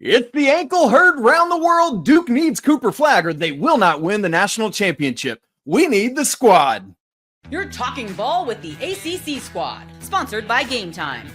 It's the ankle herd round the world. Duke needs Cooper Flagg or they will not win the national championship. We need the squad. You're talking ball with the ACC squad, sponsored by Game Time.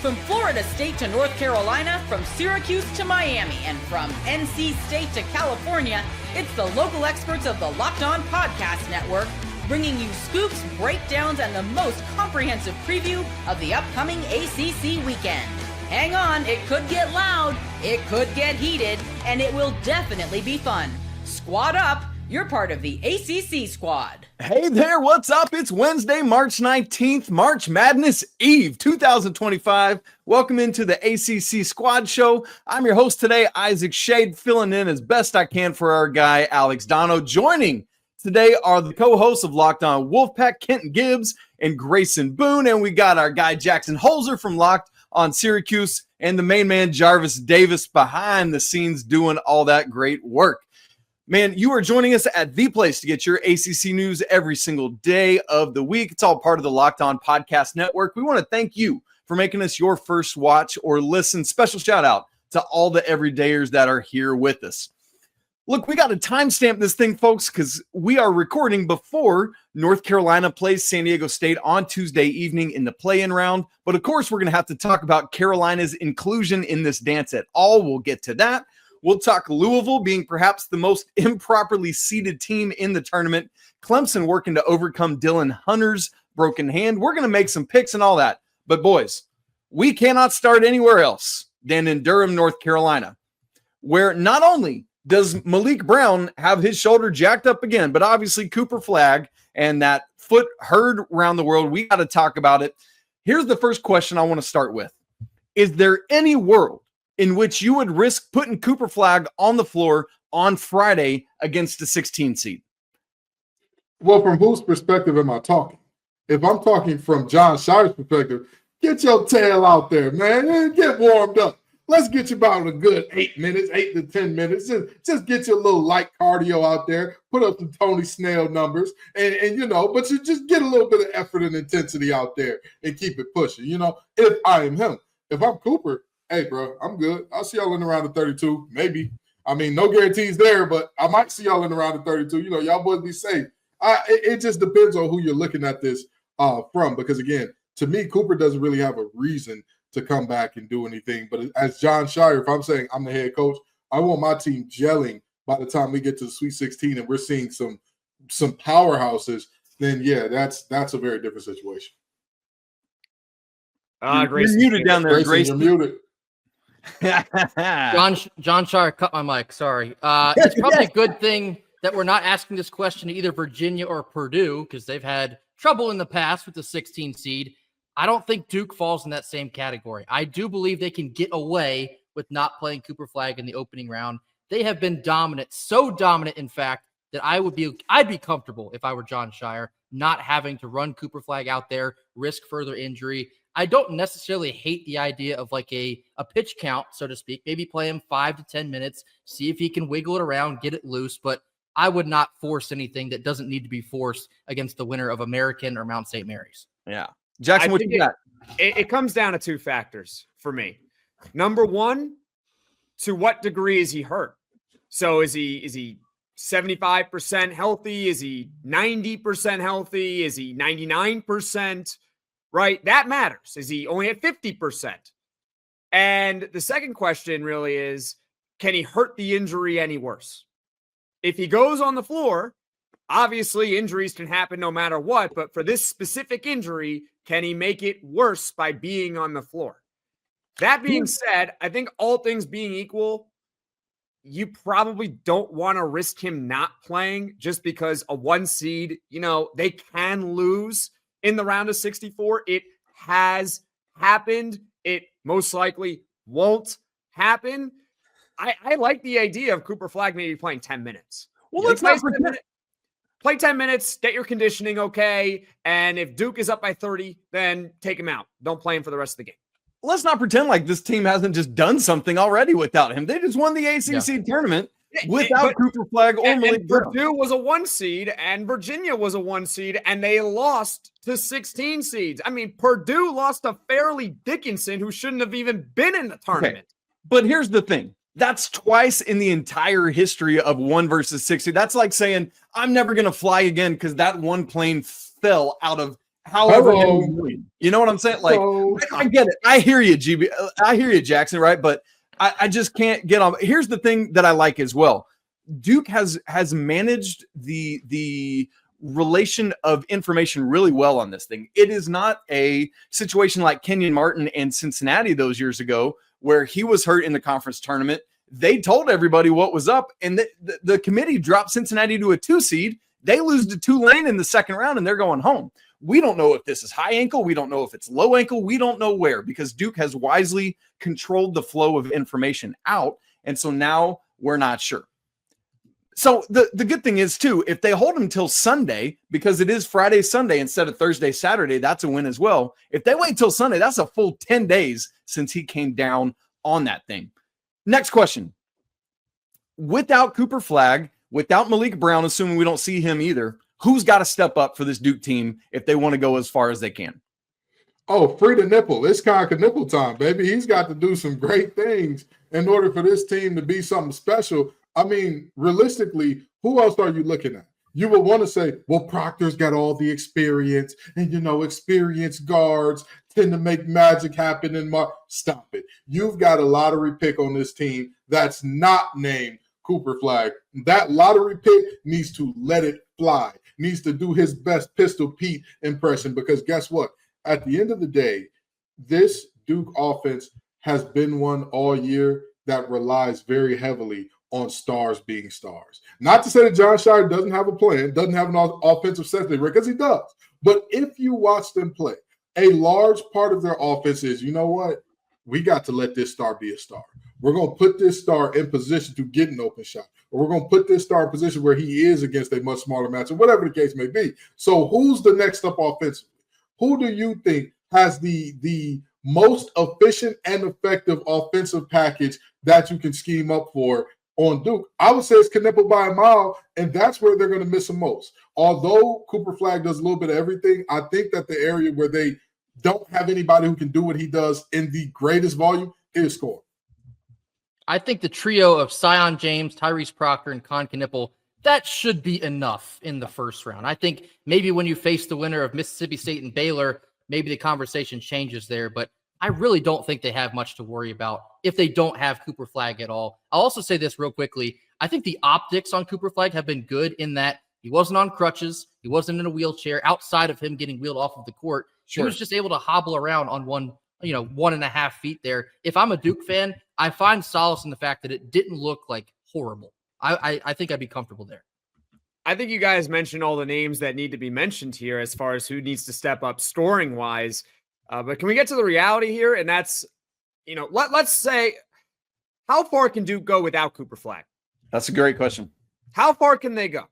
From Florida State to North Carolina, from Syracuse to Miami, and from NC State to California, it's the local experts of the Locked On Podcast Network, bringing you scoops, breakdowns, and the most comprehensive preview of the upcoming ACC weekend. Hang on, it could get loud, it could get heated, and it will definitely be fun. Squad up, you're part of the ACC squad. Hey there, what's up? It's Wednesday, March 19th, March Madness Eve 2025. Welcome into the ACC Squad Show. I'm your host today, Isaac Shade, filling in as best I can for our guy, Alex Dono. Joining today are the co-hosts of Locked On Wolfpack, Kenton Gibbs and Grayson Boone, and we got our guy, Jackson Holzer from Locked On Syracuse, and the main man, Jarvis Davis, behind the scenes doing all that great work. Man, you are joining us at the place to get your ACC news every single day of the week. It's all part of the Locked On Podcast Network. We want to thank you for making us your first watch or listen. Special shout out to all the everydayers that are here with us. Look, we got to timestamp this thing, folks, because we are recording before North Carolina plays San Diego State on Tuesday evening in the play-in round. But of course, we're going to have to talk about Carolina's inclusion in this dance at all. We'll get to that. We'll talk Louisville being perhaps the most improperly seeded team in the tournament. Clemson working to overcome Dylan Hunter's broken hand. We're going to make some picks and all that. But boys, we cannot start anywhere else than in Durham, North Carolina, where not only does Malik Brown have his shoulder jacked up again, but obviously Cooper Flagg and that foot heard around the world. We got to talk about it. Here's the first question I want to start with. Is there any world in which you would risk putting Cooper Flagg on the floor on Friday against the 16 seed? Well, from whose perspective am I talking? If I'm talking from Jon Scheyer's perspective, get your tail out there, man, and get warmed up. Let's get you about a good 8 minutes, 8 to 10 minutes. Just get your little light cardio out there, put up some Tony Snell numbers, and but you just get a little bit of effort and intensity out there and keep it pushing. If I am him, if I'm Cooper, hey, bro, I'm good. I'll see y'all in the round of 32, maybe. I mean, no guarantees there, but I might see y'all in the round of 32. Y'all boys be safe. It just depends on who you're looking at this from, because, again, to me, Cooper doesn't really have a reason to come back and do anything. But as Jon Scheyer, if I'm saying I'm the head coach, I want my team gelling by the time we get to the Sweet 16 and we're seeing some powerhouses, then, yeah, that's a very different situation. Grayson, you're muted down there, Grayson. You're muted. Jon Scheyer cut my mic. Sorry. It's probably a good thing that we're not asking this question to either Virginia or Purdue because they've had trouble in the past with the 16 seed. I don't think Duke falls in that same category. I do believe they can get away with not playing Cooper Flagg in the opening round. They have been dominant, so dominant, in fact, that I'd be comfortable if I were Jon Scheyer, not having to run Cooper Flagg out there, risk further injury. I don't necessarily hate the idea of like a pitch count, so to speak. Maybe play him 5 to 10 minutes, see if he can wiggle it around, get it loose. But I would not force anything that doesn't need to be forced against the winner of American or Mount St. Mary's. Yeah. Jackson, what you got? It comes down to two factors for me. Number one, to what degree is he hurt? So is he 75% healthy? Is he 90% healthy? Is he 99%? Right? That matters. Is he only at 50%? And the second question really is, can he hurt the injury any worse? If he goes on the floor, obviously injuries can happen no matter what, but for this specific injury, can he make it worse by being on the floor? That being said, I think all things being equal, you probably don't want to risk him not playing just because a 1 seed, they can lose in the round of 64. It has happened. It most likely won't happen. I like the idea of Cooper Flagg maybe playing 10 minutes. Well, let's not pretend. Play 10 minutes, get your conditioning okay, and if Duke is up by 30, then take him out. Don't play him for the rest of the game. Let's not pretend like this team hasn't just done something already without him. They just won the ACC tournament without Cooper Flagg or Malik Brown. Purdue was a 1 seed, and Virginia was a 1 seed, and they lost to 16 seeds. I mean, Purdue lost to Fairleigh Dickinson, who shouldn't have even been in the tournament. But here's the thing. That's twice in the entire history of 1 versus 60. That's like saying, I'm never going to fly again because that one plane fell out of however many million. You know what I'm saying? Like, I get it. I hear you, GB. I hear you, Jackson, right? But I just can't get on. Here's the thing that I like as well. Duke has managed the relation of information really well on this thing. It is not a situation like Kenyon Martin and Cincinnati those years ago, where he was hurt in the conference tournament. They told everybody what was up, and the committee dropped Cincinnati to a 2 seed. They lose to Tulane in the second round, and they're going home. We don't know if this is high ankle. We don't know if it's low ankle. We don't know where, because Duke has wisely controlled the flow of information out, and so now we're not sure. So the good thing is, too, if they hold him till Sunday, because it is Friday, Sunday instead of Thursday, Saturday, that's a win as well. If they wait till Sunday, that's a full 10 days since he came down on that thing. Next question. Without Cooper Flagg, without Malik Brown, assuming we don't see him either, who's got to step up for this Duke team if they want to go as far as they can? Oh, free the nipple. It's Conker nipple time, baby. He's got to do some great things in order for this team to be something special. I mean, realistically, who else are you looking at? You would want to say, well, Proctor's got all the experience, and, experienced guards tend to make magic happen in March. Stop it. You've got a lottery pick on this team that's not named Cooper Flagg. That lottery pick needs to let it fly, needs to do his best Pistol Pete impression, because guess what? At the end of the day, this Duke offense has been one all year that relies very heavily on stars being stars. Not to say that John Shire doesn't have a plan, doesn't have an offensive set, because he does. But if you watch them play, a large part of their offense is, you know what? We got to let this star be a star. We're going to put this star in position to get an open shot. Or we're going to put this star in position where he is against a much smaller matchup, whatever the case may be. So who's the next up offensively? Who do you think has the most efficient and effective offensive package that you can scheme up for on Duke? I would say it's Knippel by a mile, and that's where they're going to miss the most. Although Cooper Flagg does a little bit of everything, I think that the area where they don't have anybody who can do what he does in the greatest volume is scoring. I think the trio of Sion James, Tyrese Proctor, and Con Knippel, that should be enough in the first round. I think maybe when you face the winner of Mississippi State and Baylor, maybe the conversation changes there, but I really don't think they have much to worry about if they don't have Cooper Flagg at all. I'll also say this real quickly. I think the optics on Cooper Flagg have been good in that he wasn't on crutches. He wasn't in a wheelchair outside of him getting wheeled off of the court. Sure. He was just able to hobble around on 1.5 feet there. If I'm a Duke fan, I find solace in the fact that it didn't look like horrible. I think I'd be comfortable there. I think you guys mentioned all the names that need to be mentioned here as far as who needs to step up scoring wise. But can we get to the reality here? And that's, let's say, how far can Duke go without Cooper Flagg? That's a great question. How far can they go?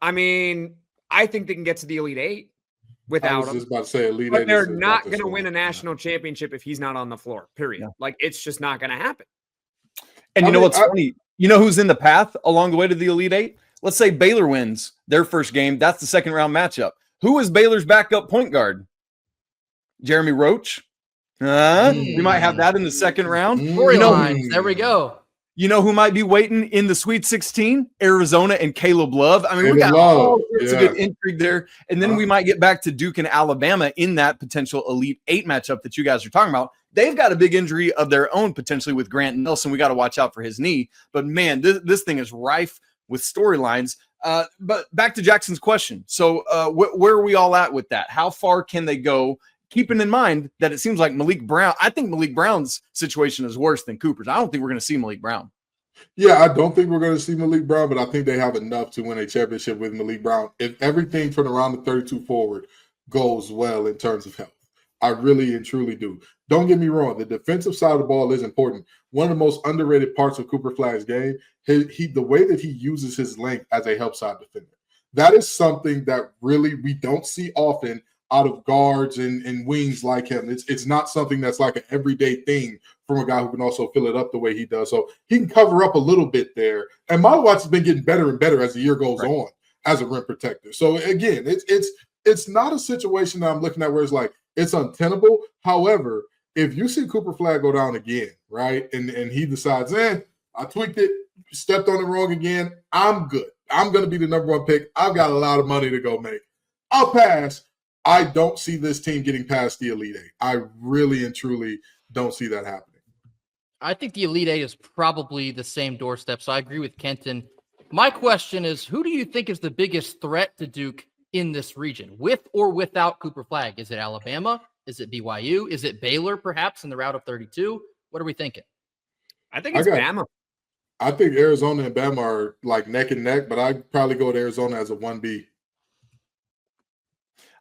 I mean, I think they can get to the Elite Eight without him. I was just about to say Elite But Eight. they're not going to win a national championship if he's not on the floor, period. Yeah. Like, it's just not going to happen. And you know what's funny? You know who's in the path along the way to the Elite Eight? Let's say Baylor wins their first game. That's the second round matchup. Who is Baylor's backup point guard? Jeremy Roach? We might have that in the second round. There we go. You know who might be waiting in the Sweet 16? Arizona and Caleb Love. I mean, we got all sorts of good intrigue there. And then we might get back to Duke and Alabama in that potential Elite Eight matchup that you guys are talking about. They've got a big injury of their own potentially with Grant Nelson. We got to watch out for his knee. But, man, this thing is rife with storylines. But back to Jackson's question. So where are we all at with that? How far can they go? Keeping in mind that it seems like Malik Brown, I think Malik Brown's situation is worse than Cooper's. I don't think we're going to see Malik Brown. Yeah, I don't think we're going to see Malik Brown, but I think they have enough to win a championship with Malik Brown if everything from around the 32 forward goes well in terms of health. I really and truly do. Don't get me wrong. The defensive side of the ball is important. One of the most underrated parts of Cooper Flagg's game, the way that he uses his length as a help side defender. That is something that really we don't see often out of guards and wings like him. It's not something that's like an everyday thing from a guy who can also fill it up the way he does. So he can cover up a little bit there. And Malawat's has been getting better and better as the year goes on as a rim protector. So again, it's not a situation that I'm looking at where it's like it's untenable. However, if you see Cooper Flagg go down again, right, and he decides, I tweaked it, stepped on it wrong again, I'm good. I'm going to be the number one pick. I've got a lot of money to go make. I'll pass. I don't see this team getting past the Elite Eight. I really and truly don't see that happening. I think the Elite Eight is probably the same doorstep, so I agree with Kenton. My question is, who do you think is the biggest threat to Duke in this region, with or without Cooper Flagg? Is it Alabama? Is it BYU? Is it Baylor, perhaps, in the route of 32? What are we thinking? I think it's Bama. I think Arizona and Bama are like neck and neck, but I'd probably go with Arizona as a 1B.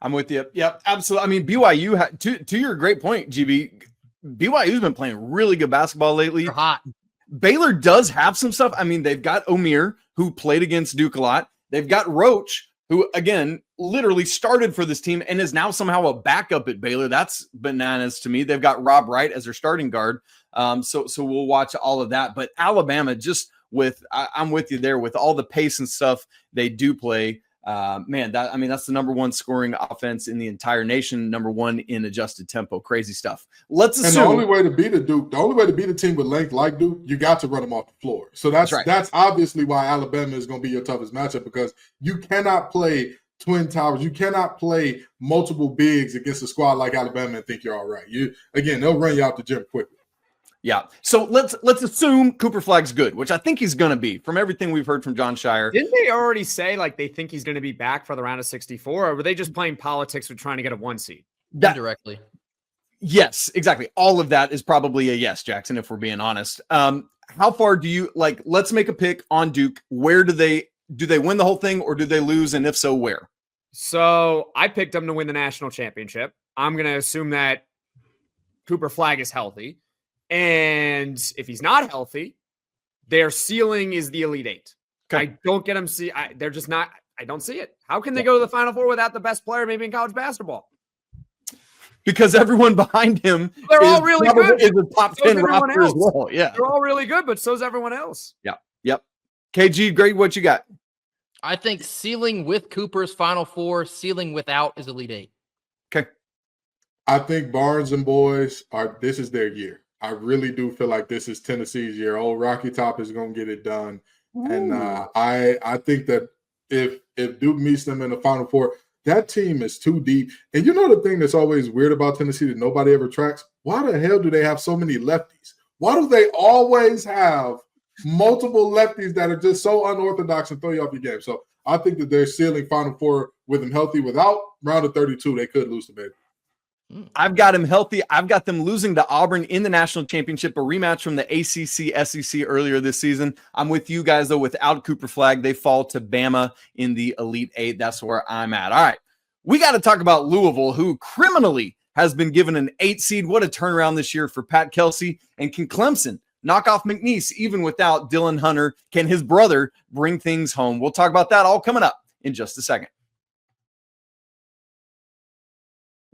I'm with you. Yep, absolutely. I mean, BYU, to your great point, GB, BYU's been playing really good basketball lately. They're hot. Baylor does have some stuff. I mean, they've got Omir, who played against Duke a lot. They've got Roach, who, again, literally started for this team and is now somehow a backup at Baylor. That's bananas to me. They've got Rob Wright as their starting guard. So we'll watch all of that. But Alabama, just with I'm with you there with all the pace and stuff they do play. That's the number one scoring offense in the entire nation, number one in adjusted tempo. Crazy stuff. Let's assume. And the only way to beat a team with length like Duke, you got to run them off the floor. So that's obviously why Alabama is going to be your toughest matchup, because you cannot play twin towers. You cannot play multiple bigs against a squad like Alabama and think you're all right. They'll run you out the gym quickly. Yeah. So let's assume Cooper Flagg's good, which I think he's going to be from everything we've heard from John Shire. Didn't they already say like they think he's going to be back for the round of 64, or were they just playing politics with trying to get a 1 seed? Indirectly. Yes, exactly. All of that is probably a yes, Jackson, if we're being honest. How far do you let's make a pick on Duke. Where do they win the whole thing, or do they lose? And if so, where? So I picked them to win the national championship. I'm going to assume that Cooper Flagg is healthy. And if he's not healthy, their ceiling is the Elite Eight. Okay. I don't get them. They're just not. I don't see it. How can they go to the Final Four without the best player maybe in college basketball? Because everyone behind him they're all really good. Is a top 10 roster as well. Yeah, they're all really good, but so's everyone else. Yep. KG, great. What you got? I think ceiling with Cooper's Final Four, ceiling without is Elite Eight. Okay. I think Barnes and boys this is their year. I really do feel like this is Tennessee's year. Old Rocky Top is going to get it done. Ooh. And I think that if Duke meets them in the Final Four, that team is too deep. And you know the thing that's always weird about Tennessee that nobody ever tracks? Why the hell do they have so many lefties? Why do they always have multiple lefties that are just so unorthodox and throw you off your game? So I think that they're ceiling Final Four with them healthy. Without round of 32, they could lose to Baylor. I've got him healthy. I've got them losing to Auburn in the national championship, a rematch from the ACC SEC earlier this season. I'm with you guys, though. Without Cooper Flagg, they fall to Bama in the Elite Eight. That's where I'm at. All right. We got to talk about Louisville, who criminally has been given an 8 seed. What a turnaround this year for Pat Kelsey. And can Clemson knock off McNeese even without Dylan Hunter? Can his brother bring things home? We'll talk about that all coming up in just a second.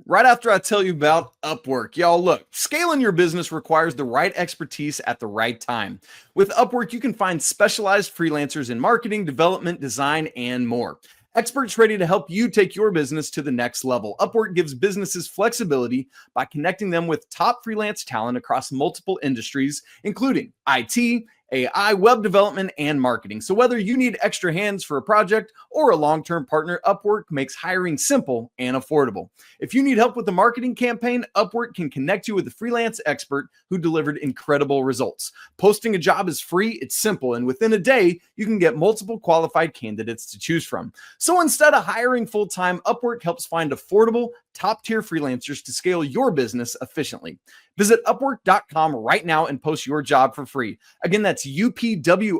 Right after I tell you about Upwork. Y'all, look, scaling your business requires the right expertise at the right time. With Upwork, you can find specialized freelancers in marketing, development, design, and more. Experts ready to help you take your business to the next level. Upwork gives businesses flexibility by connecting them with top freelance talent across multiple industries, including IT, AI, web development, and marketing. So whether you need extra hands for a project or a long-term partner, Upwork makes hiring simple and affordable. If you need help with a marketing campaign, Upwork can connect you with a freelance expert who delivered incredible results. Posting a job is free, it's simple, and within a day, you can get multiple qualified candidates to choose from. So instead of hiring full-time, Upwork helps find affordable, top-tier freelancers to scale your business efficiently. Visit Upwork.com right now and post your job for free. Again, that's UPWORK.com,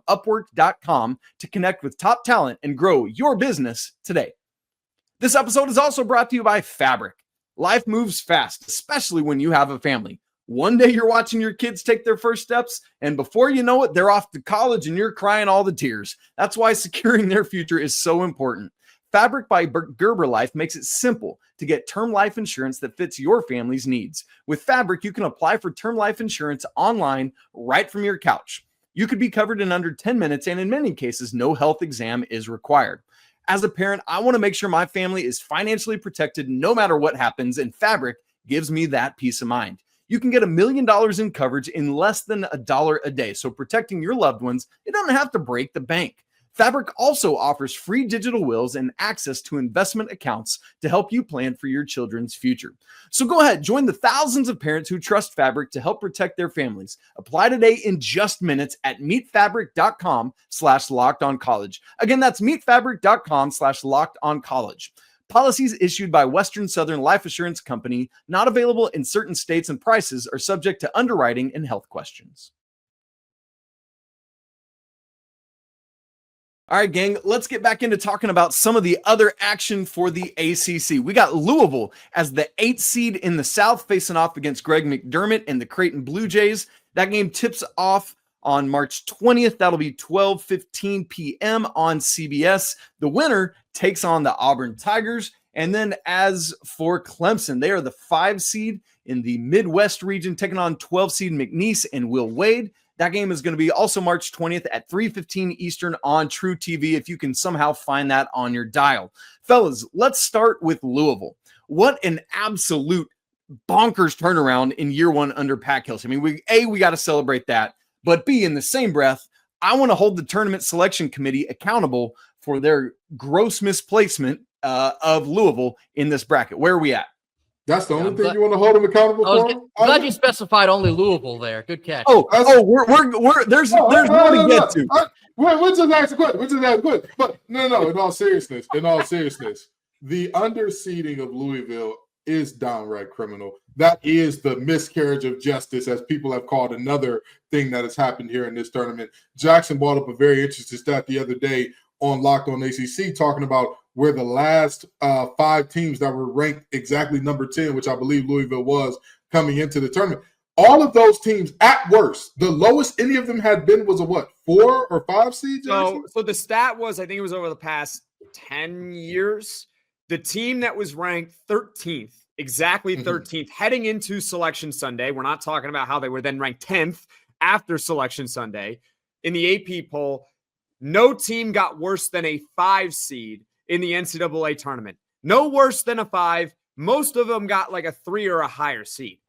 Upwork.com, to connect with top talent and grow your business today. This episode is also brought to you by Fabric. Life moves fast, especially when you have a family. One day you're watching your kids take their first steps, and before you know it, they're off to college and you're crying all the tears. That's why securing their future is so important. Fabric by Gerber Life makes it simple to get term life insurance that fits your family's needs. With Fabric, you can apply for term life insurance online right from your couch. You could be covered in under 10 minutes, and in many cases, no health exam is required. As a parent, I want to make sure my family is financially protected no matter what happens, and Fabric gives me that peace of mind. You can get $1 million in coverage in less than $1 a day. So protecting your loved ones, it doesn't have to break the bank. Fabric also offers free digital wills and access to investment accounts to help you plan for your children's future. So go ahead, join the thousands of parents who trust Fabric to help protect their families. Apply today in just minutes at meetfabric.com/lockedoncollege. Again, that's meetfabric.com/lockedoncollege. Policies issued by Western Southern Life Assurance Company, not available in certain states, and prices are subject to underwriting and health questions. All right, gang, let's get back into talking about some of the other action for the ACC. We got Louisville as the 8th seed in the South facing off against Greg McDermott and the Creighton Blue Jays. That game tips off on March 20th. That'll be 12:15 p.m. on CBS. The winner takes on the Auburn Tigers. And then as for Clemson, they are the 5 seed in the Midwest region, taking on 12 seed McNeese and Will Wade. That game is going to be also March 20th at 3:15 Eastern on True TV, if you can somehow find that on your dial. Fellas, let's start with Louisville. What an absolute bonkers turnaround in year 1 under Pat Kelsey. I mean, we got to celebrate that. But B, in the same breath, I want to hold the tournament selection committee accountable for their gross misplacement of Louisville in this bracket. Where are we at? That's the only thing you want to hold them accountable for? Glad you specified only Louisville there. Good catch. There's more to get to. We're just asking questions. But no, in all seriousness, the underseeding of Louisville is downright criminal. That is the miscarriage of justice, as people have called another thing that has happened here in this tournament. Jackson brought up a very interesting stat the other day on Locked On ACC, talking about where the last 5 teams that were ranked exactly number 10, which I believe Louisville was coming into the tournament, all of those teams at worst, the lowest any of them had been was a 4 or 5 seed? So the stat was, I think it was over the past 10 years, the team that was ranked 13th, exactly 13th, heading into Selection Sunday. We're not talking about how they were then ranked 10th after Selection Sunday. In the AP poll, no team got worse than a 5 seed in the NCAA tournament. No worse than a 5. Most of them got like a 3 or a higher seed.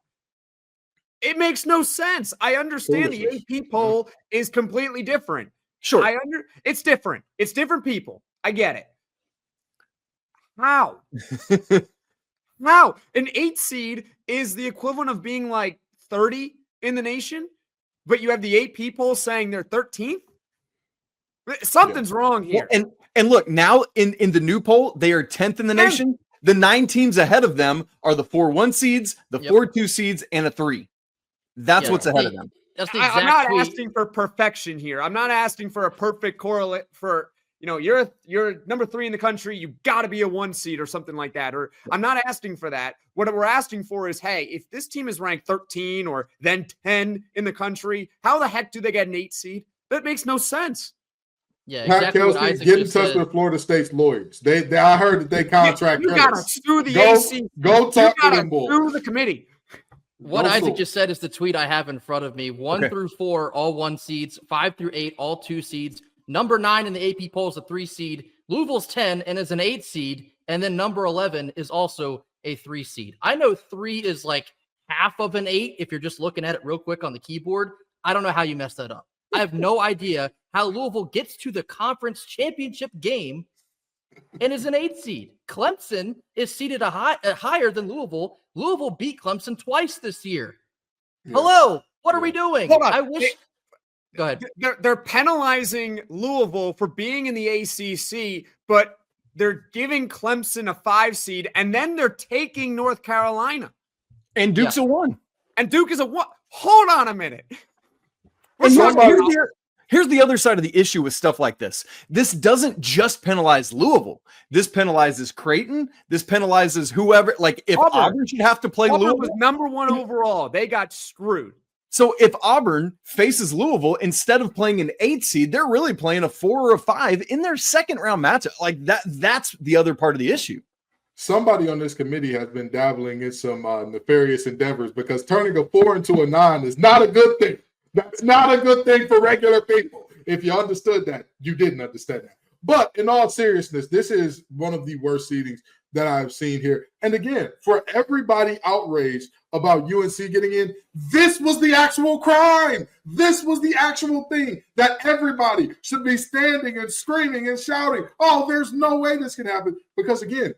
It makes no sense. I understand the AP poll is completely different. Sure. It's different. It's different people. I get it. How? How? An 8 seed is the equivalent of being like 30 in the nation, but you have the AP poll saying they're 13th? Something's wrong here. Well, and look, now in the new poll, they are 10th in the nation. The 9 teams ahead of them are the 4 1 seeds, the 4 2 seeds, and a 3. That's what's ahead of them. That's the exact I'm not asking for perfection here. I'm not asking for a perfect correlate for, you're number 3 in the country. You got to be a 1 seed or something like that. Or I'm not asking for that. What we're asking for is, hey, if this team is ranked 13 or then 10 in the country, how the heck do they get an 8 seed? That makes no sense. Yeah, Pat Kelsey, get in touch with Florida State's lawyers. I heard that they contract. You got to sue the AC. Go talk to them boys. Sue the committee. What Isaac just said is the tweet I have in front of me. 1 through 4, all 1 seeds. 5 through 8, all 2 seeds. Number 9 in the AP poll is a 3 seed. Louisville's 10 and is an 8 seed. And then number 11 is also a 3 seed. I know 3 is like half of an 8 if you're just looking at it real quick on the keyboard. I don't know how you messed that up. I have no idea how Louisville gets to the conference championship game and is an 8 seed. Clemson is seated higher than Louisville. Louisville beat Clemson twice this year. Yeah. Hello, what are we doing? Hold on. Go ahead. They're penalizing Louisville for being in the ACC, but they're giving Clemson a 5 seed, and then they're taking North Carolina. And Duke's a 1. And Duke is a 1. Hold on a minute. Here's the other side of the issue with stuff like this. This doesn't just penalize Louisville. This penalizes Creighton. This penalizes whoever. Like if Auburn should have to play Louisville, was number 1 overall. They got screwed. So if Auburn faces Louisville, instead of playing an 8 seed, they're really playing a 4 or a 5 in their second round matchup. Like that's the other part of the issue. Somebody on this committee has been dabbling in some nefarious endeavors, because turning a 4 into a 9 is not a good thing. That's not a good thing for regular people. If you understood that, you didn't understand that. But in all seriousness, this is one of the worst seedings that I've seen here. And again, for everybody outraged about UNC getting in, this was the actual crime. This was the actual thing that everybody should be standing and screaming and shouting, oh, there's no way this can happen. Because again,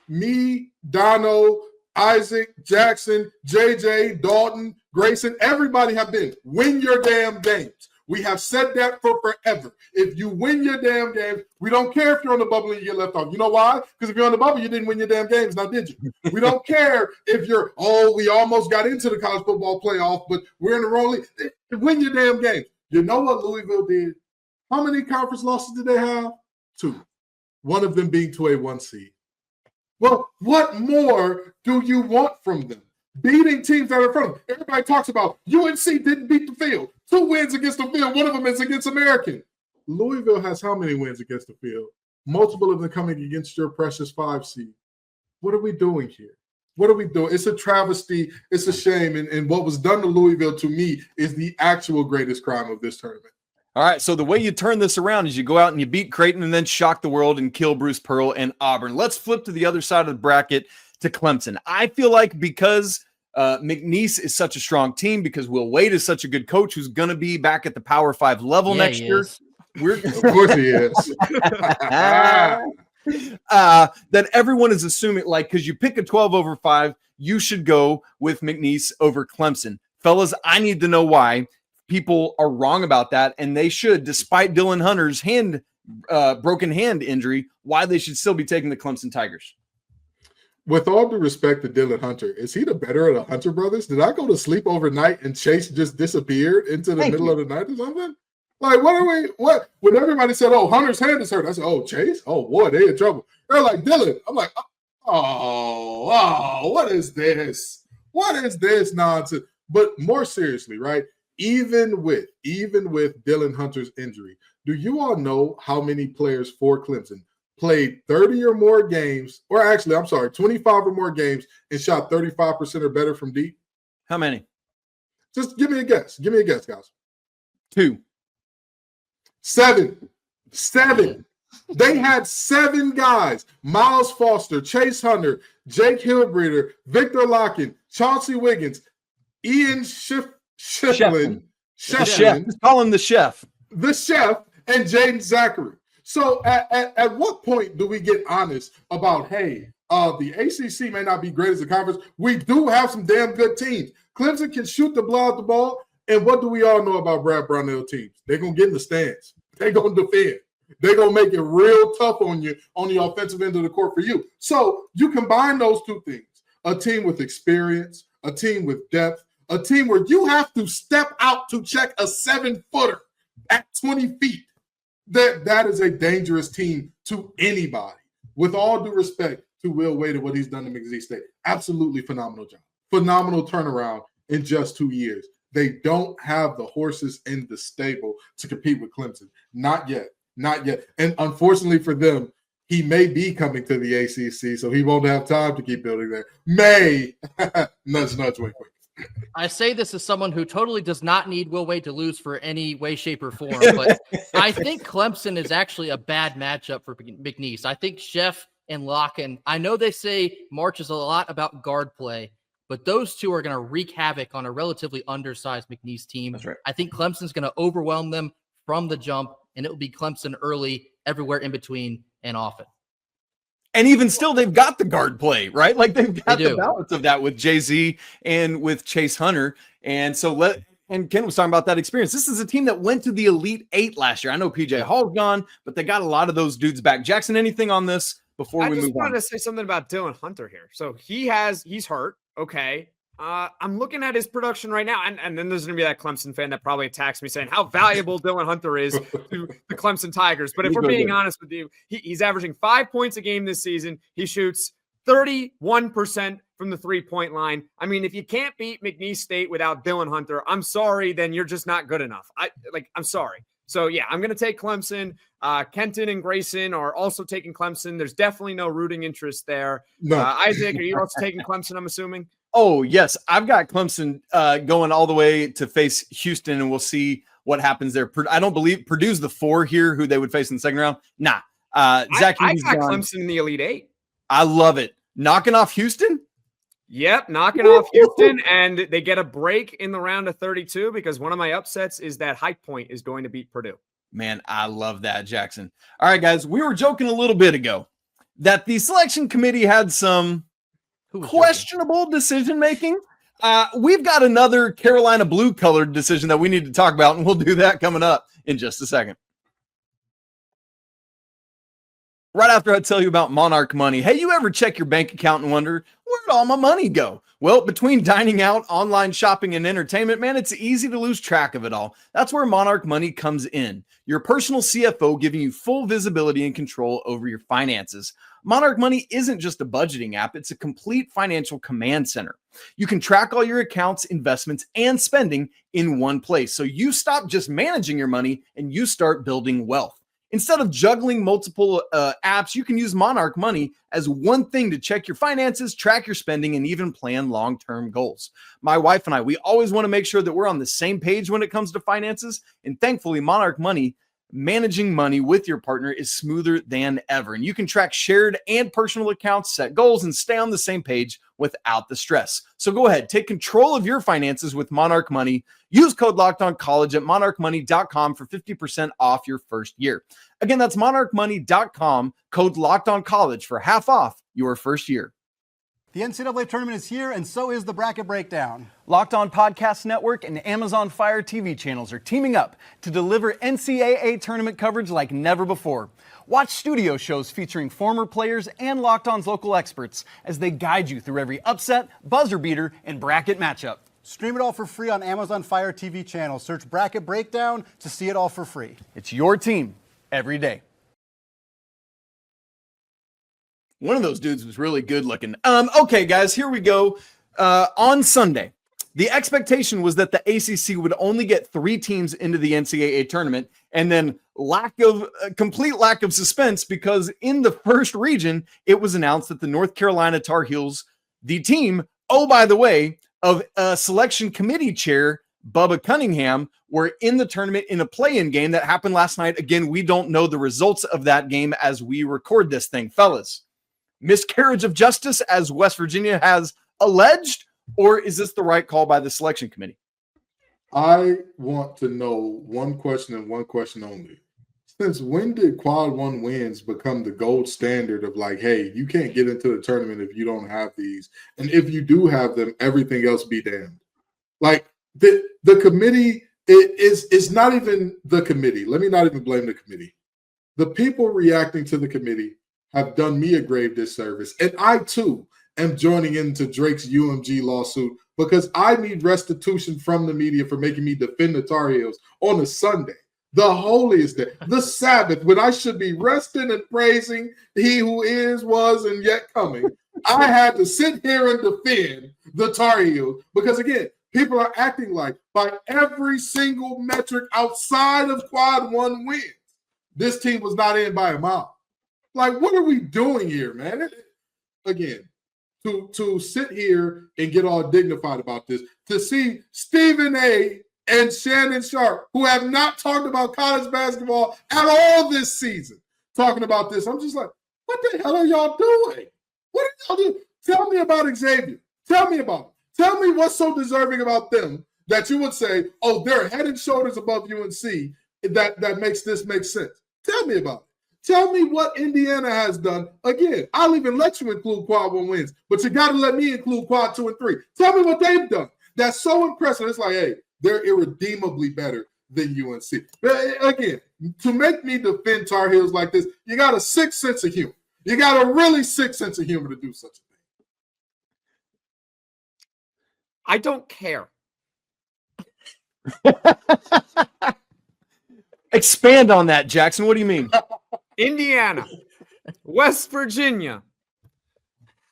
me, Dono, Isaac, Jackson, JJ, Dalton, Grayson, everybody have been win your damn games. We have said that for forever. If you win your damn games, we don't care if you're on the bubble and you get left off. You know why? Because if you're on the bubble, you didn't win your damn games, now did you? We don't care if you're, we almost got into the college football playoff, but we're in the wrong league. Win your damn games. You know what Louisville did? How many conference losses did they have? 2. One of them being to a 1 seed. Well, what more do you want from them? Beating teams that are in front of them. Everybody talks about UNC didn't beat the field. 2 wins against the field. One of them is against American. Louisville has how many wins against the field? Multiple of them coming against your precious 5 seed. What are we doing here? What are we doing? It's a travesty. It's a shame. And what was done to Louisville, to me, is the actual greatest crime of this tournament. All right, so the way you turn this around is you go out and you beat Creighton and then shock the world and kill Bruce Pearl and Auburn. Let's flip to the other side of the bracket to Clemson. I feel like because McNeese is such a strong team, because Will Wade is such a good coach who's going to be back at the Power 5 level next year. Of course he is. That everyone is assuming, like, because you pick a 12 over 5, you should go with McNeese over Clemson. Fellas, I need to know why people are wrong about that, and they should, despite Dylan Hunter's broken hand injury, why they should still be taking the Clemson Tigers. With all due respect to Dylan Hunter, is he the better of the Hunter brothers? Did I go to sleep overnight and Chase just disappeared into the middle of the night or something? Like, what? When everybody said, oh, Hunter's hand is hurt, I said, oh, Chase? Oh, boy, they in trouble. They're like, Dylan. I'm like, what is this? What is this nonsense? But more seriously, right? Even with Dylan Hunter's injury, do you all know how many players for Clemson played 30 or more games, or actually, 25 or more games and shot 35% or better from deep? How many? Just give me a guess. Give me a guess, guys. 2. 7. They had 7 guys: Miles Foster, Chase Hunter, Jake Hillbreeder, Victor Locken, Chauncey Wiggins, Ian Shefflin. Just call him the chef. The chef, and Jaden Zachary. So at what point do we get honest about, hey, the ACC may not be great as a conference. We do have some damn good teams. Clemson can shoot the blood out the ball. And what do we all know about Brad Brownell teams? They're going to get in the stands. They're going to defend. They're going to make it real tough on you on the offensive end of the court for you. So you combine those 2 things: a team with experience, a team with depth, a team where you have to step out to check a 7-footer at 20 feet. That is a dangerous team to anybody. With all due respect to Will Wade and what he's done to McNeese State, absolutely phenomenal job. Phenomenal turnaround in just 2 years. They don't have the horses in the stable to compete with Clemson. Not yet. And unfortunately for them, he may be coming to the ACC, so he won't have time to keep building there. Nudge, wink, wink. I say this as someone who totally does not need Will Wade to lose for any way, shape, or form, but I think Clemson is actually a bad matchup for McNeese. I think Sheff and Locken, I know they say March is a lot about guard play, but those 2 are going to wreak havoc on a relatively undersized McNeese team. That's right. I think Clemson's going to overwhelm them from the jump, and it will be Clemson early, everywhere in between, and often. And even still, they've got the guard play, right? Like they've got the balance of that with Jay-Z and with Chase Hunter. And so and Ken was talking about that experience. This is a team that went to the Elite 8 last year. I know PJ Hall's gone, but they got a lot of those dudes back. Jackson, anything on this before we move on? I just wanted to say something about Dylan Hunter here. So he's hurt. Okay. I'm looking at his production right now, and then there's going to be that Clemson fan that probably attacks me saying how valuable Dylan Hunter is to the Clemson Tigers. But if we're being honest with you, he's averaging 5 points a game this season. He shoots 31% from the 3-point line. I mean, if you can't beat McNeese State without Dylan Hunter, I'm sorry, then you're just not good enough. I'm sorry. So, yeah, I'm going to take Clemson. Kenton and Grayson are also taking Clemson. There's definitely no rooting interest there. No. Isaac, are you also taking Clemson, I'm assuming? Oh, yes. I've got Clemson going all the way to face Houston, and we'll see what happens there. I don't believe Purdue's the 4 here who they would face in the second round. Nah. Zach, I got Clemson in the Elite 8. I love it. Knocking off Houston? Yep, knocking off Houston, and they get a break in the round of 32 because one of my upsets is that High Point is going to beat Purdue. Man, I love that, Jackson. All right, guys, we were joking a little bit ago that the selection committee had some questionable decision-making. We've got another Carolina blue-colored decision that we need to talk about, and we'll do that coming up in just a second. Right after I tell you about Monarch Money. Hey, you ever check your bank account and wonder, where'd all my money go? Well, between dining out, online shopping, and entertainment, man, it's easy to lose track of it all. That's where Monarch Money comes in. Your personal CFO giving you full visibility and control over your finances. Monarch Money isn't just a budgeting app, it's a complete financial command center. You can track all your accounts, investments, and spending in one place. So you stop just managing your money and you start building wealth. Instead of juggling multiple apps, you can use Monarch Money as one thing to check your finances, track your spending, and even plan long-term goals. My wife and I, we always want to make sure that we're on the same page when it comes to finances. And thankfully, Monarch Money, managing money with your partner is smoother than ever. And you can track shared and personal accounts, set goals, and stay on the same page without the stress. So go ahead, take control of your finances with Monarch Money. Use code LOCKEDONCollege at monarchmoney.com for 50% off your first year. Again, that's monarchmoney.com, code LOCKEDONCollege for half off your first year. The NCAA tournament is here, and so is the bracket breakdown. Locked On Podcast Network and Amazon Fire TV channels are teaming up to deliver NCAA tournament coverage like never before. Watch studio shows featuring former players and Locked On's local experts as they guide you through every upset, buzzer beater, and bracket matchup. Stream it all for free on Amazon Fire TV channel. Search Bracket Breakdown to see it all for free. It's your team every day. One of those dudes was really good looking. Okay, guys, here we go. On Sunday, the expectation was that the ACC would only get 3 teams into the NCAA tournament, and then complete lack of suspense because in the first region, it was announced that the North Carolina Tar Heels, the team, oh, by the way, of selection committee chair Bubba Cunningham, were in the tournament in a play-in game that happened last night. Again, we don't know the results of that game as we record this thing, fellas. Miscarriage of justice, as West Virginia has alleged, or is this the right call by the selection committee? I want to know one question and one question only. Since when did quad 1 wins become the gold standard of like, hey, you can't get into the tournament if you don't have these, and if you do have them, everything else be damned? Like the committee is not even the committee. Let me not even blame the committee. The people reacting to the committee have done me a grave disservice. And I, too, am joining into Drake's UMG lawsuit because I need restitution from the media for making me defend the Tar Heels on a Sunday, the holiest day, the Sabbath, when I should be resting and praising he who is, was, and yet coming. I had to sit here and defend the Tar Heels because, again, people are acting like by every single metric outside of quad 1 wins, this team was not in by a mile. Like, what are we doing here, man? Again, to sit here and get all dignified about this, to see Stephen A. and Shannon Sharp, who have not talked about college basketball at all this season, talking about this, I'm just like, what the hell are y'all doing? What are y'all doing? Tell me about Xavier. Tell me about him. Tell me what's so deserving about them that you would say, oh, they're head and shoulders above UNC that makes this make sense. Tell me about it. Tell me what Indiana has done. Again, I'll even let you include quad 1 wins, but you got to let me include quad 2 and 3. Tell me what they've done. That's so impressive. It's like, hey, they're irredeemably better than UNC. Again, to make me defend Tar Heels like this, you got a sick sense of humor. You got a really sick sense of humor to do such a thing. I don't care. Expand on that, Jackson. What do you mean? Indiana, West Virginia.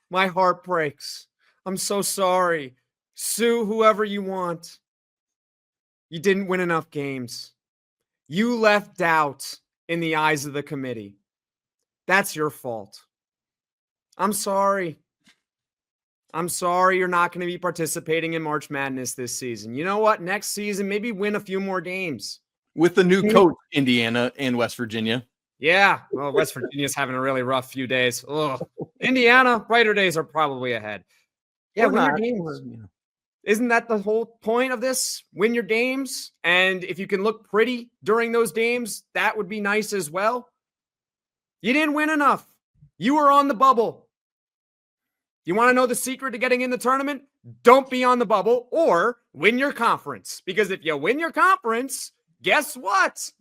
My heart breaks. I'm so sorry. Sue whoever you want. You didn't win enough games. You left doubt in the eyes of the committee. That's your fault. I'm sorry. I'm sorry you're not going to be participating in March Madness this season. You know what? Next season, maybe win a few more games. With the new coach, Indiana and West Virginia. Yeah. Well, West Virginia's having a really rough few days. Ugh. Indiana, brighter days are probably ahead. Yeah, win your games. Isn't that the whole point of this? Win your games. And if you can look pretty during those games, that would be nice as well. You didn't win enough. You were on the bubble. You want to know the secret to getting in the tournament? Don't be on the bubble or win your conference. Because if you win your conference, guess what?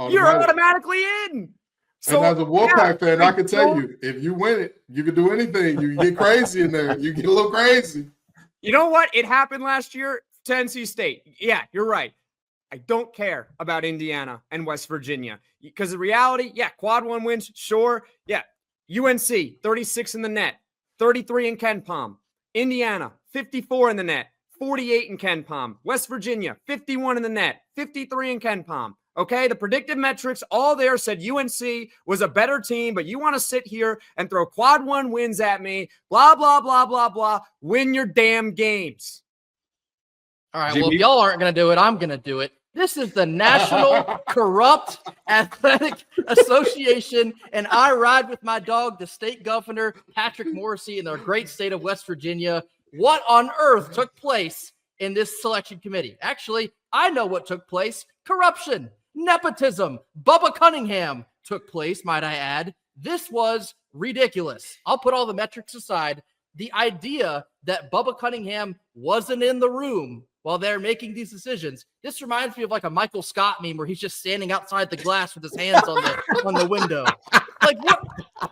You're automatically in. So, and as a Wolfpack fan, I can tell you, if you win it, you can do anything. You get crazy in there. You get a little crazy. You know what? It happened last year to NC State. Yeah, you're right. I don't care about Indiana and West Virginia because the reality, quad one wins, sure. Yeah, UNC, 36 in the net, 33 in Ken Palm. Indiana, 54 in the net, 48 in Ken Palm. West Virginia, 51 in the net, 53 in Ken Palm. Okay, the predictive metrics all there said UNC was a better team, but you want to sit here and throw quad one wins at me, blah, blah, blah, blah, blah. Win your damn games. All right, well, if y'all aren't going to do it, I'm going to do it. This is the National Corrupt Athletic Association, and I ride with my dog, the state governor, Patrick Morrissey, in the great state of West Virginia. What on earth took place in this selection committee? Actually, I know what took place. Corruption, nepotism, Bubba Cunningham took place, might I add. This was ridiculous. I'll put all the metrics aside. The idea that Bubba Cunningham wasn't in the room while they're making these decisions. This reminds me of like a Michael Scott meme where he's just standing outside the glass with his hands on the window. Like, what?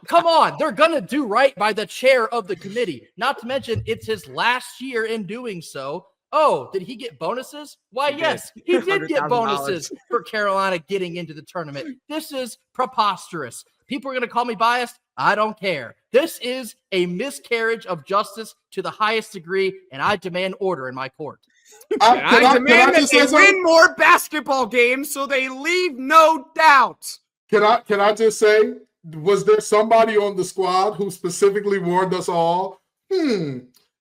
Come on. They're going to do right by the chair of the committee. Not to mention it's his last year in doing so. Oh, did he get bonuses? Why, yes, he did get bonuses for Carolina getting into the tournament. This is preposterous. People are going to call me biased. I don't care. This is a miscarriage of justice to the highest degree, and I demand order in my court. I demand that they win more basketball games so they leave no doubt. Can I just say, was there somebody on the squad who specifically warned us all,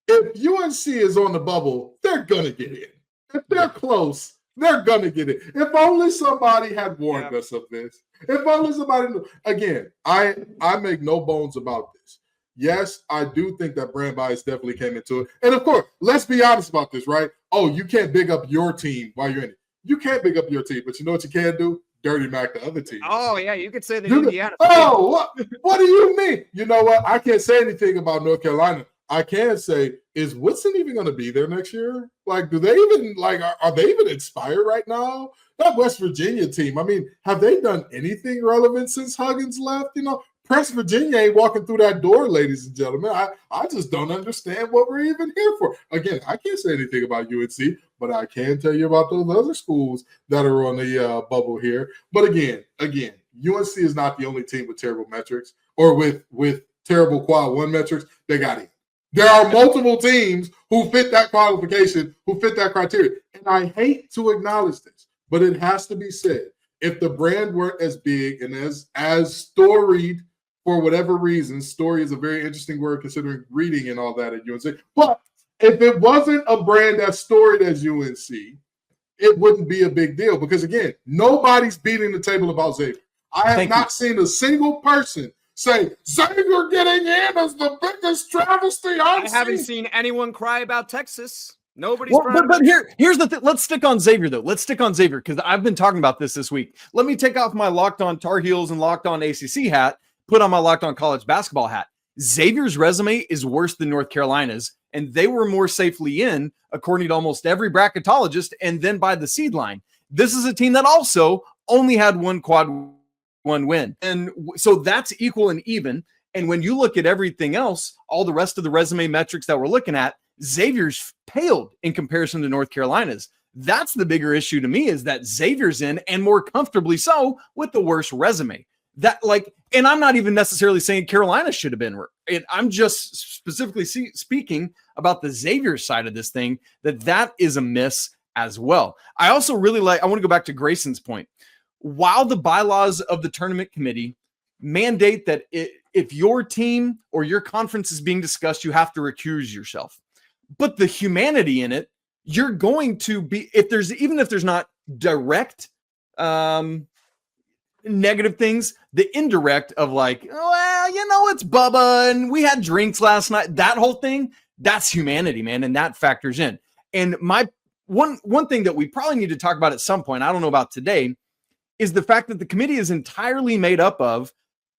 if UNC is on the bubble, they're going to get in. If they're close, they're going to get in. If only somebody had warned us of this. If only somebody knew. Again, I make no bones about this. Yes, I do think that brand bias definitely came into it. And of course, let's be honest about this, right? Oh, you can't big up your team while you're in it. You can't big up your team, but you know what you can do? Dirty Mac the other team. Oh, yeah, you could say that Indiana. Oh, what do you mean? You know what? I can't say anything about North Carolina. I can say, is Woodson even going to be there next year? Like, do they even, like, are they even inspired right now? That West Virginia team, I mean, have they done anything relevant since Huggins left? You know, Press Virginia ain't walking through that door, ladies and gentlemen. I just don't understand what we're even here for. Again, I can't say anything about UNC, but I can tell you about those other schools that are on the bubble here. But again, UNC is not the only team with terrible metrics or with terrible quad one metrics. They got it. There are multiple teams who fit that qualification, who fit that criteria. And I hate to acknowledge this, but it has to be said. If the brand weren't as big and as storied for whatever reason, story is a very interesting word considering reading and all that at UNC. But if it wasn't a brand as storied as UNC, it wouldn't be a big deal because, again, nobody's beating the table about Xavier. I have not seen a single person say Xavier getting in is the biggest travesty I haven't seen anyone cry about Texas. Nobody's but here's the thing. Let's stick on Xavier, though. Let's stick on Xavier because I've been talking about this week. Let me take off my Locked On Tar Heels and Locked On ACC hat, put on my Locked On College Basketball hat. Xavier's resume is worse than North Carolina's, and they were more safely in, according to almost every bracketologist, and then by the seed line. This is a team that also only had one quad one win. And so that's equal and even. And when you look at everything else, all the rest of the resume metrics that we're looking at, Xavier's paled in comparison to North Carolina's. That's the bigger issue to me is that Xavier's in and more comfortably so with the worst resume. That and I'm not even necessarily saying Carolina should have been. I'm just specifically speaking about the Xavier side of this thing, that is a miss as well. I also really I want to go back to Grayson's point. While the bylaws of the tournament committee mandate that if your team or your conference is being discussed, you have to recuse yourself. But the humanity in it, you're going to be, if there's not direct negative things, the indirect of like, well, it's Bubba and we had drinks last night. That whole thing, that's humanity, man. And that factors in. And my one thing that we probably need to talk about at some point, I don't know about today, is the fact that the committee is entirely made up of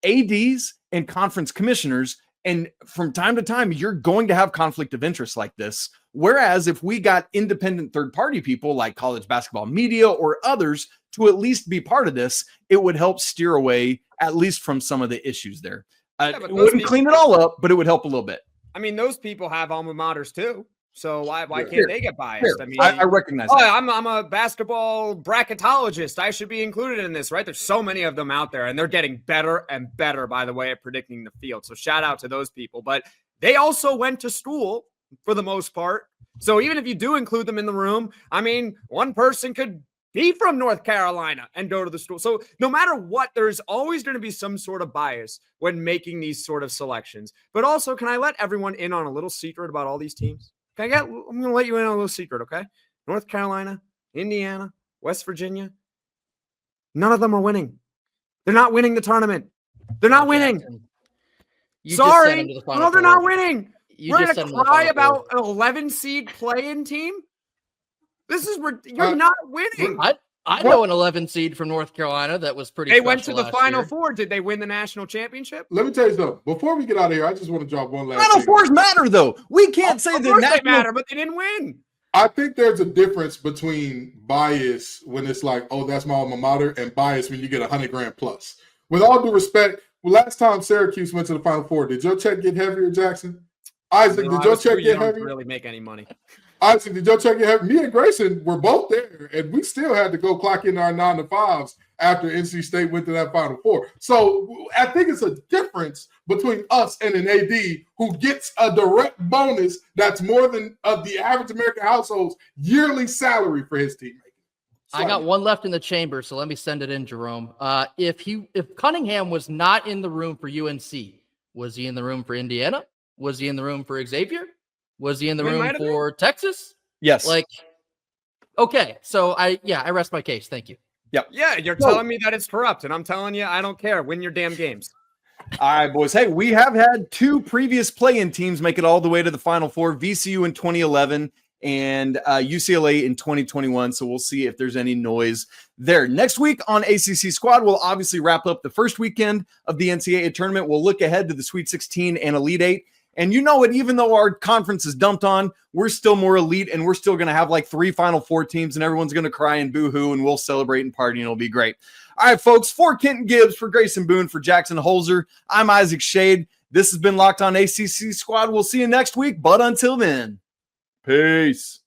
ADs and conference commissioners. And from time to time, you're going to have conflict of interest like this. Whereas if we got independent third-party people like college basketball media or others to at least be part of this, it would help steer away at least from some of the issues there. It wouldn't clean it all up, but it would help a little bit. I mean, those people have alma maters too. So why can't they get biased? Fair. I mean, I recognize that. I'm a basketball bracketologist. I should be included in this, right? There's so many of them out there, and they're getting better and better, by the way, at predicting the field. So shout out to those people. But they also went to school for the most part. So even if you do include them in the room, I mean, one person could be from North Carolina and go to the school. So no matter what, there's always going to be some sort of bias when making these sort of selections. But also, can I let everyone in on a little secret about all these teams? I'm going to let you in on a little secret, okay? North Carolina, Indiana, West Virginia, none of them are winning. They're not winning the tournament. They're not winning. Sorry. No, they're not winning. We're going to cry about an 11 seed play-in team? This is where you're not winning. I know an 11 seed from North Carolina that was pretty. They went to the Final Four. Did they win the national championship? Let me tell you something. Before we get out of here, I just want to drop one last Final Fours matter, though. We can't say that they matter, but they didn't win. I think there's a difference between bias when it's like, oh, that's my alma mater, and bias when you get $100,000 plus. With all due respect, last time Syracuse went to the Final Four, did your check get heavier, Jackson? Isaac, did your check get heavier? Really make any money? Isaac, did your check get heavy? Me and Grayson were both there, and we still had to go clock in our 9 to 5s after NC State went to that Final Four. So I think it's a difference between us and an AD who gets a direct bonus that's more than the average American household's yearly salary for his teammate. I got one left in the chamber, so let me send it in, Jerome. If Cunningham was not in the room for UNC, was he in the room for Indiana? Was he in the room for Xavier? Was he in the room for Texas? Yes. Okay. So I rest my case. Thank you. Yep. Yeah, you're telling me that it's corrupt, and I'm telling you, I don't care. Win your damn games. All right, boys. Hey, we have had 2 previous play-in teams make it all the way to the Final Four, VCU in 2011 and UCLA in 2021. So we'll see if there's any noise there. Next week on ACC Squad, we'll obviously wrap up the first weekend of the NCAA tournament. We'll look ahead to the Sweet 16 and Elite 8. And you know what? Even though our conference is dumped on, we're still more elite, and we're still going to have like 3 Final Four teams, and everyone's going to cry and boo-hoo, and we'll celebrate and party, and it'll be great. All right, folks, for Kenton Gibbs, for Grayson Boone, for Jackson Holzer, I'm Isaac Shade. This has been Locked On ACC Squad. We'll see you next week, but until then, peace.